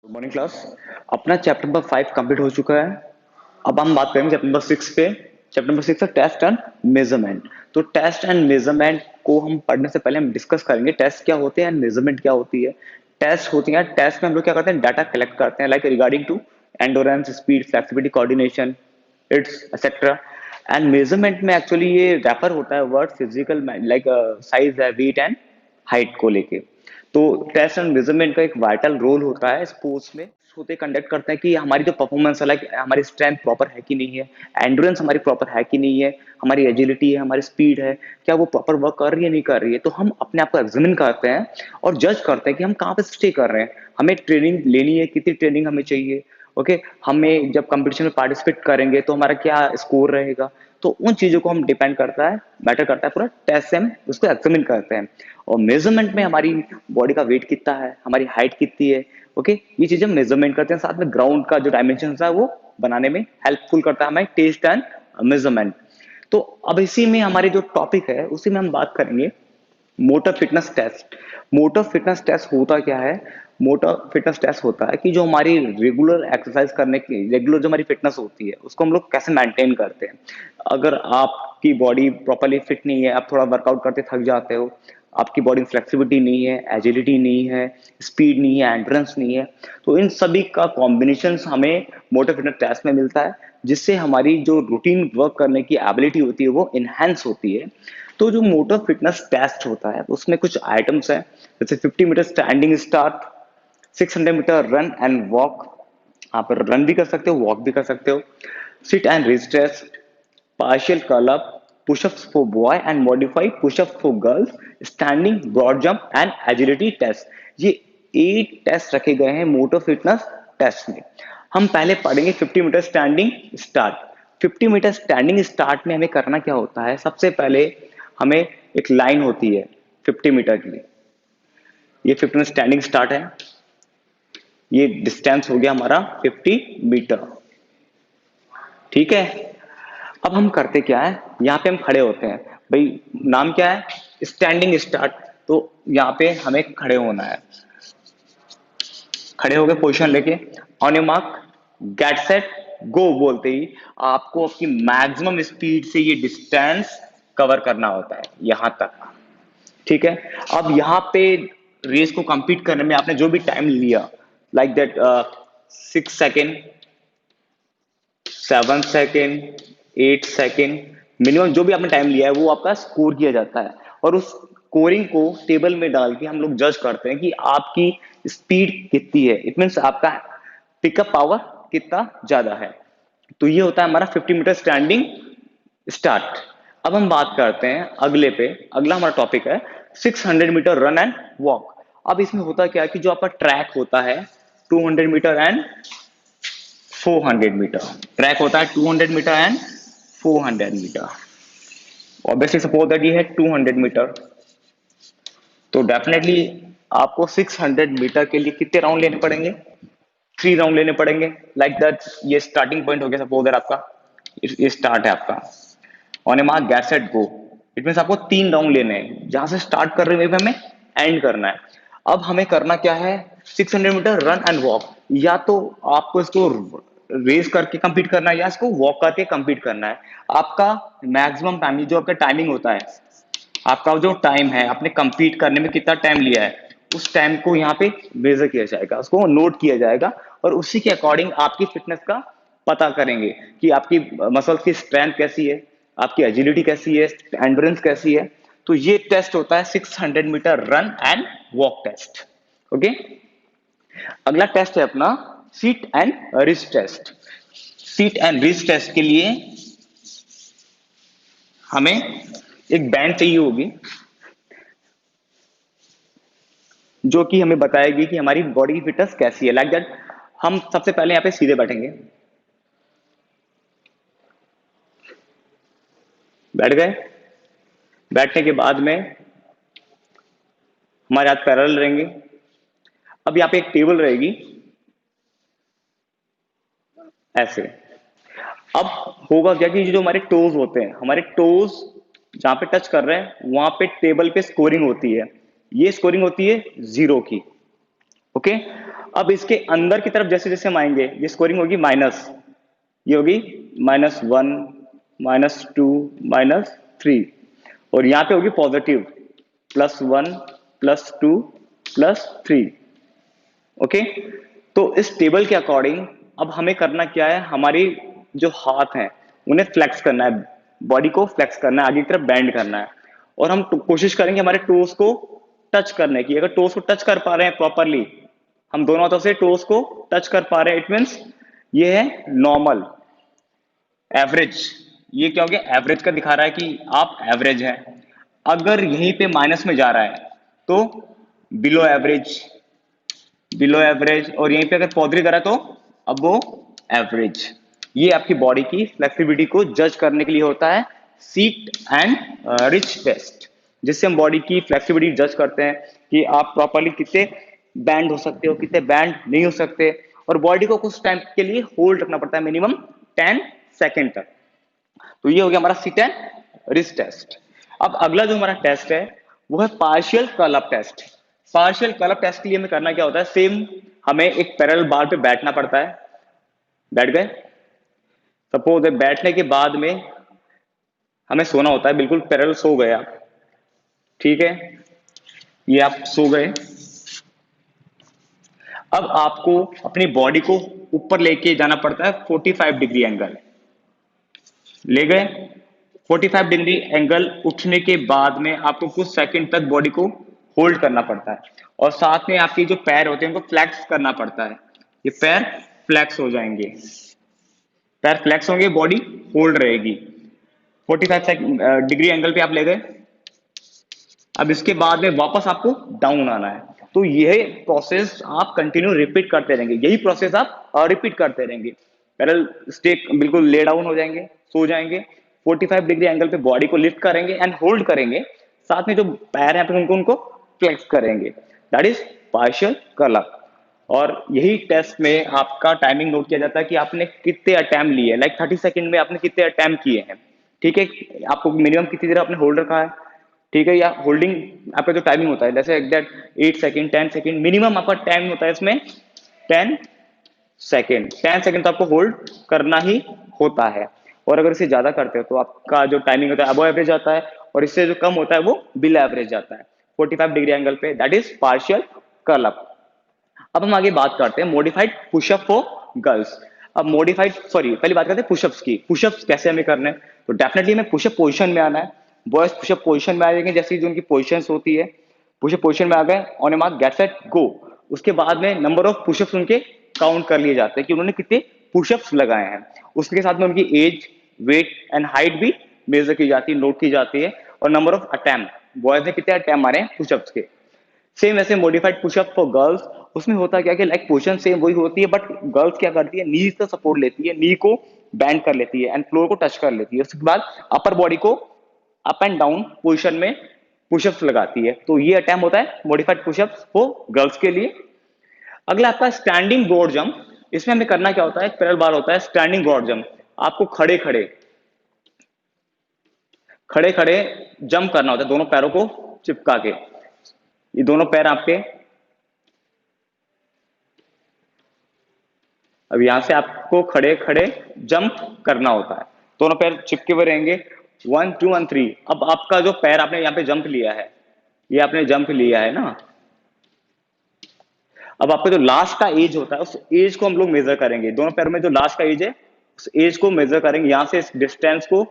Morning class. अपना chapter number 5 complete हो चुका है। अब हम बात करेंगे चैप्टर नंबर 6 पे। चैप्टर नंबर 6 है टेस्ट एंड मेजरमेंट। तो टेस्ट एंड मेजरमेंट को हम पढ़ने से पहले हम डिस्कस करेंगे टेस्ट क्या होते हैं एंड मेजरमेंट क्या होती है। टेस्ट होती है, टेस्ट में हम लोग क्या करते हैं, डाटा कलेक्ट करते हैं like regarding to endurance, speed, flexibility, coordination, it's etcetera. And measurement में एक्चुअली ये रेफर होता है वर्ड फिजिकल लाइक साइज है, वेट एंड हाइट को लेके। तो टेस्ट एंड मेजरमेंट का एक वाइटल रोल होता है स्पोर्ट्स में। होते कंडक्ट करते हैं कि हमारी जो परफॉर्मेंस है लाइक हमारी स्ट्रेंथ प्रॉपर है कि नहीं है, एंड्योरेंस हमारी प्रॉपर है कि नहीं है, हमारी एजिलिटी है, हमारी स्पीड है, क्या वो प्रॉपर वर्क कर रही है नहीं कर रही है। तो हम अपने आप को एग्जामिन करते हैं और जज करते हैं कि हम कहाँ पे स्टे कर रहे हैं, हमें ट्रेनिंग लेनी है, कितनी ट्रेनिंग हमें चाहिए। ओके, हमें जब कंपटीशन में पार्टिसिपेट करेंगे तो हमारा क्या स्कोर रहेगा। तो उन चीजों को हम डिपेंड करता है, मैटर करता है पूरा टेस्ट से हम उसको एग्जामिन करते हैं। और मेजरमेंट में हमारी बॉडी का वेट कितना है, हमारी हाइट कितनी है। ओके, ये चीजें हम मेजरमेंट करते हैं। साथ में ग्राउंड का जो डायमेंशन है वो बनाने में हेल्पफुल करता है हमारे टेस्ट एंड मेजरमेंट। तो अब इसी में हमारी जो टॉपिक है उसी में हम बात करेंगे motor fitness test. Motor fitness test होता क्या है? मोटर फिटनेस टेस्ट होता है कि जो हमारी रेगुलर एक्सरसाइज करने की रेगुलर जो हमारी फिटनेस होती है उसको हम लोग कैसे मेंटेन करते हैं। अगर आपकी बॉडी प्रॉपरली फिट नहीं है, आप थोड़ा वर्कआउट करते थक जाते हो, आपकी बॉडी में फ्लेक्सिबिलिटी नहीं है, एजिलिटी नहीं है, स्पीड नहीं है, एंड्रेंस नहीं है, तो इन सभी का कॉम्बिनेशन हमें मोटर फिटनेस टेस्ट में मिलता है, जिससे हमारी जो रूटीन वर्क करने की एबिलिटी होती है वो इनहेंस होती है। तो जो मोटर फिटनेस टेस्ट होता है उसमें कुछ आइटम्स हैं, जैसे 50 metre standing start, 600 metre run and walk. आप रन भी कर सकते हो, वॉक भी कर सकते हो। Sit and wrist test, partial curl-up, push-ups for boy and modified push-ups for girls, standing, broad jump and agility test। ये 8 टेस्ट रखे गए हैं मोटर फिटनेस टेस्ट में। हम पहले पढ़ेंगे 50 metre standing start. 50 metre standing start में हमें करना क्या होता है, सबसे पहले हमें एक लाइन होती है 50 मीटर की। ये 50 मीटर स्टैंडिंग स्टार्ट है, ये डिस्टेंस हो गया हमारा 50 मीटर। ठीक है, अब हम करते क्या है, यहाँ पे हम खड़े होते हैं। भाई नाम क्या है, स्टैंडिंग स्टार्ट। तो यहाँ पे हमें खड़े होना है। खड़े हो गए पोजीशन लेके, on your mark get set go बोलते ही आपको आपकी मैक्सिमम स्पीड से ये डिस्टेंस कवर करना होता है यहां तक। ठीक है, अब यहाँ पे रेस को कंप्लीट करने में आपने जो भी टाइम लिया like that 6 second, 7 second, 8 second, minimum जो भी आपने टाइम लिया है वो आपका स्कोर किया जाता है। और उस स्कोरिंग को टेबल में डाल के हम लोग जज करते हैं कि आपकी स्पीड कितनी है, इट मीन्स आपका पिकअप पावर कितना ज्यादा है। तो ये होता है हमारा 50 मीटर स्टैंडिंग स्टार्ट। अब हम बात करते हैं अगले पे। अगला हमारा टॉपिक है 600 मीटर रन एंड वॉक। अब इसमें होता क्या है कि जो आपका ट्रैक होता है 200 मीटर एंड 400 मीटर, ट्रैक होता है 200 metre and 400 metre. Obviously suppose that ये है 200 मीटर, तो डेफिनेटली आपको 600 मीटर के लिए कितने राउंड लेने पड़ेंगे, 3 राउंड लेने पड़ेंगे। लाइक दैट ये स्टार्टिंग पॉइंट हो गया, सपोज दैट आपका ये स्टार्ट है आपका, on A mark get set go. It mean आपको 3 राउंड लेने हैं, जहां से स्टार्ट कर रहे हैं हमें एंड करना है। अब हमें करना क्या है, 600 मीटर रन एंड वॉक। या तो आपको इसको रेस करके कंप्लीट करना है या इसको वॉक करके कंप्लीट करना है। आपका मैक्सिमम टाइम, जो आपका टाइमिंग होता है, आपका जो टाइम है आपने कंप्लीट करने में कितना टाइम लिया है, उस टाइम को यहाँ पे मेजर किया जाएगा, उसको नोट किया जाएगा। और उसी के अकॉर्डिंग आपकी फिटनेस का पता करेंगे कि आपकी मसल्स की स्ट्रेंथ कैसी है, आपकी एजिलिटी कैसी है, एंड्योरेंस कैसी है। तो ये टेस्ट होता है 600 metre run and walk test. Okay, अगला टेस्ट है अपना seat and wrist test. Seat and wrist test के लिए हमें एक बैंड चाहिए होगी जो कि हमें बताएगी कि हमारी बॉडी की फिटनेस कैसी है। लाइक दैट हम सबसे पहले यहाँ पे सीधे बैठेंगे, बैठ गए। बैठने के बाद में हमारे हाथ पैरेलल रहेंगे। अब यहाँ पे एक टेबल रहेगी ऐसे। अब होगा क्या कि जो हमारे टोज होते हैं, हमारे टोज जहां पे टच कर रहे हैं वहां पे टेबल पे स्कोरिंग होती है। ये स्कोरिंग होती है 0 की। ओके, अब इसके अंदर की तरफ जैसे जैसे हम आएंगे, ये स्कोरिंग होगी माइनस, ये होगी -1, -2, -3, और यहाँ पे होगी पॉजिटिव +1, +2, +3। ओके, तो इस टेबल के अकॉर्डिंग अब हमें करना क्या है, हमारी जो हाथ हैं उन्हें फ्लेक्स करना है, बॉडी को फ्लेक्स करना है, आगे की तरफ बैंड करना है, और हम कोशिश करेंगे हमारे टोस को टच करने की। अगर टोस को टच कर पा रहे हैं प्रॉपरली, हम दोनों हाथों से टोस को टच कर पा रहे हैं, इट मीन्स ये है नॉर्मल, एवरेज। ये क्या हो गया, एवरेज का दिखा रहा है कि आप एवरेज हैं। अगर यहीं पे माइनस में जा रहा है तो बिलो एवरेज, बिलो एवरेज, और यहीं पे अगर पॉजिटिव करा तो अब वो एवरेज। ये आपकी बॉडी की फ्लेक्सिबिलिटी को जज करने के लिए होता है सीट एंड रिच टेस्ट, जिससे हम बॉडी की फ्लेक्सिबिलिटी जज करते हैं कि आप प्रॉपरली कितने बैंड हो सकते हो, कितने बैंड नहीं हो सकते, और बॉडी को कुछ टाइम के लिए होल्ड रखना पड़ता है, मिनिमम 10 सेकेंड तक। तो ये हो गया हमारा सीट एंड रिच टेस्ट। अब अगला जो हमारा टेस्ट है वो है partial curl up test. Partial curl up test के लिए हमें करना क्या होता है, सेम हमें एक पैरेलल बार पे बैठना पड़ता है। बैठ गए, सपोज बैठने के बाद में हमें सोना होता है, बिल्कुल पैरेलल सो गए आप, ठीक है, ये आप सो गए। अब आपको अपनी बॉडी को ऊपर लेके जाना पड़ता है 45 डिग्री एंगल, ले गए 45 डिग्री एंगल। उठने के बाद में आपको कुछ सेकंड तक बॉडी को होल्ड करना पड़ता है, और साथ में आपके जो पैर होते हैं उनको फ्लैक्स करना पड़ता है। ये पैर फ्लैक्स हो जाएंगे, पैर फ्लैक्स होंगे, बॉडी होल्ड रहेगी। 45 डिग्री एंगल पे आप ले गए। अब इसके बाद में वापस आपको डाउन आना है। तो यह प्रोसेस आप कंटिन्यू रिपीट करते रहेंगे, यही प्रोसेस आप रिपीट करते रहेंगे। पैरेलल स्टेट बिल्कुल ले डाउन हो जाएंगे, सो जाएंगे, 45 डिग्री एंगल पे बॉडी को लिफ्ट करेंगे एंड होल्ड करेंगे, साथ में जो पैर हैं उनको उनको फ्लेक्स करेंगे। That is partial curl up. और यही टेस्ट में आपका टाइमिंग नोट किया जाता है कि आपने कितने अटैम्प्ट लिए, लाइक 30 सेकंड में आपने कितने अटैम्प्ट किए हैं, ठीक है। आपको मिनिमम कितनी देर आपने होल्ड रखा है, ठीक है, या होल्डिंग आपका जो टाइमिंग होता है, जैसे एग्जैक्ट 8 सेकंड 10 सेकंड मिनिमम आपका टाइम होता है इसमें 10 सेकंड। 10 सेकंड तो आपको होल्ड करना ही होता है, और अगर इसे ज्यादा करते हो तो आपका जो टाइमिंग होता है अबव एवरेज आता है, और इससे जो कम होता है वो बिलो एवरेज जाता है 45 डिग्री एंगल पे। That is partial curl up. अब हम आगे बात करते हैं मॉडिफाइड पुशअप फॉर गर्ल्स। अब मॉडिफाइड, सॉरी, पहले बात करते हैं पुशअप्स की। पुशअप्स कैसे हमें करने हैं, तो डेफिनेटली हमें पुशअप पोजीशन में आना है। बॉयज पुशअप पोजीशन में आ जाएंगे, जैसी जो उनकी पोजीशंस होती है, पुशअप पोजीशन में आ गए, on A mark get set go. उसके बाद में नंबर ऑफ पुशअप्स उनके काउंट कर लिए जाते हैं कि उन्होंने कितने पुशअप्स लगाए हैं। उसके साथ में उनकी एज, वेट एंड हाइट भी मेजर की जाती है, नोट की जाती है, और नंबर ऑफ अटेम्प्ट, बॉयज ने कितने अटेम्प्ट मारे पुशअप्स के। सेम ऐसे मॉडिफाइड पुशअप फॉर गर्ल्स, उसमें होता क्या कि लाइक पोजीशन सेम वही होती है, बट गर्ल्स क्या करती है, नी से सपोर्ट लेती है, नी को बैंड कर लेती है एंड फ्लोर को टच कर लेती है। उसके बाद अपर बॉडी को अप एंड डाउन पोजीशन में पुशअप्स लगाती है। तो ये अटैम्प्ट होता है मॉडिफाइड पुशअप्स फॉर गर्ल्स के लिए। अगला आपका स्टैंडिंग ब्रॉड जंप। इसमें हमें करना क्या होता है, पैरेलल बार होता है स्टैंडिंग ब्रॉड जंप। आपको खड़े खड़े खड़े खड़े जंप करना होता है, दोनों पैरों को चिपका के। ये दोनों पैर आपके, अब यहां से आपको खड़े खड़े जंप करना होता है, दोनों पैर चिपके हुए रहेंगे। 1 2 1 3। अब आपका जो पैर आपने यहाँ पे जंप लिया है, ये आपने जंप लिया है ना, अब आपका जो लास्ट का एज होता है उस एज को हम लोग मेजर करेंगे। दोनों पैरों में जो लास्ट का एज है उस एज को मेजर करेंगे, यहां से इस डिस्टेंस को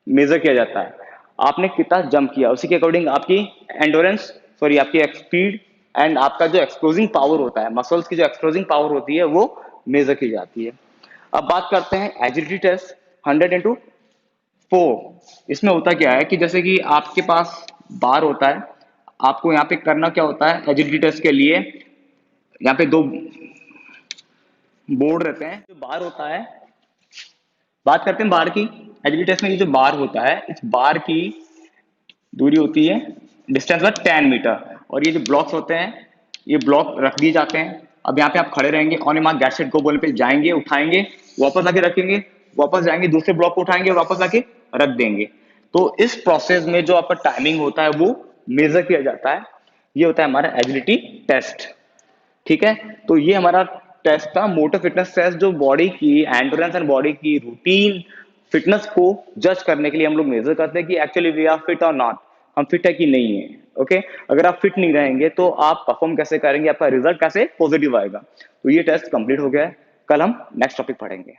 मेजर किया जाता है। आपने कितना जंप किया, उसी के अकॉर्डिंग आपकी एंडोरेंस, सॉरी आपकी स्पीड एंड आपका जो एक्सप्लोजिंग पावर होता है, मसल्स की जो एक्सप्लोजिंग पावर होती है वो मेजर की जाती है। अब बात करते हैं एजिलिटी टेस्ट 100 इंटू 4। इसमें होता क्या है कि जैसे कि आपके पास बार होता है, आपको यहाँ पे करना क्या होता है एजिलिटी टेस्ट के लिए, यहाँ पे दो बोर्ड रहते हैं, जो बार होता है, बात करते हैं बार की। एजिलिटी टेस्ट में ये जो बार होता है, इस बार की दूरी होती है, डिस्टेंस पर 10 मीटर, और ये जो ब्लॉक्स होते हैं ये ब्लॉक रख दिए जाते हैं। अब यहाँ पे आप खड़े रहेंगे, on A mark get set go बोलने पे जाएंगे, उठाएंगे, वापस आके रखेंगे, वापस जाएंगे, दूसरे ब्लॉक को उठाएंगे और वापस आके रख देंगे। तो इस प्रोसेस में जो आपका टाइमिंग होता है वो मेजर किया जाता है। ये होता है हमारा एजिलिटी टेस्ट, ठीक है, तो ये हमारा टेस्ट था, मोटर फिटनेस टेस्ट, जो बॉडी की एंडोरेंस एंड बॉडी की रूटीन फिटनेस को जज करने के लिए हम लोग मेजर करते हैं कि एक्चुअली वी आर फिट और नॉट, हम फिट है कि नहीं है। ओके, अगर आप फिट नहीं रहेंगे तो आप परफॉर्म कैसे करेंगे, आपका रिजल्ट कैसे पॉजिटिव आएगा। तो ये टेस्ट कंप्लीट हो गया है, कल हम नेक्स्ट टॉपिक पढ़ेंगे।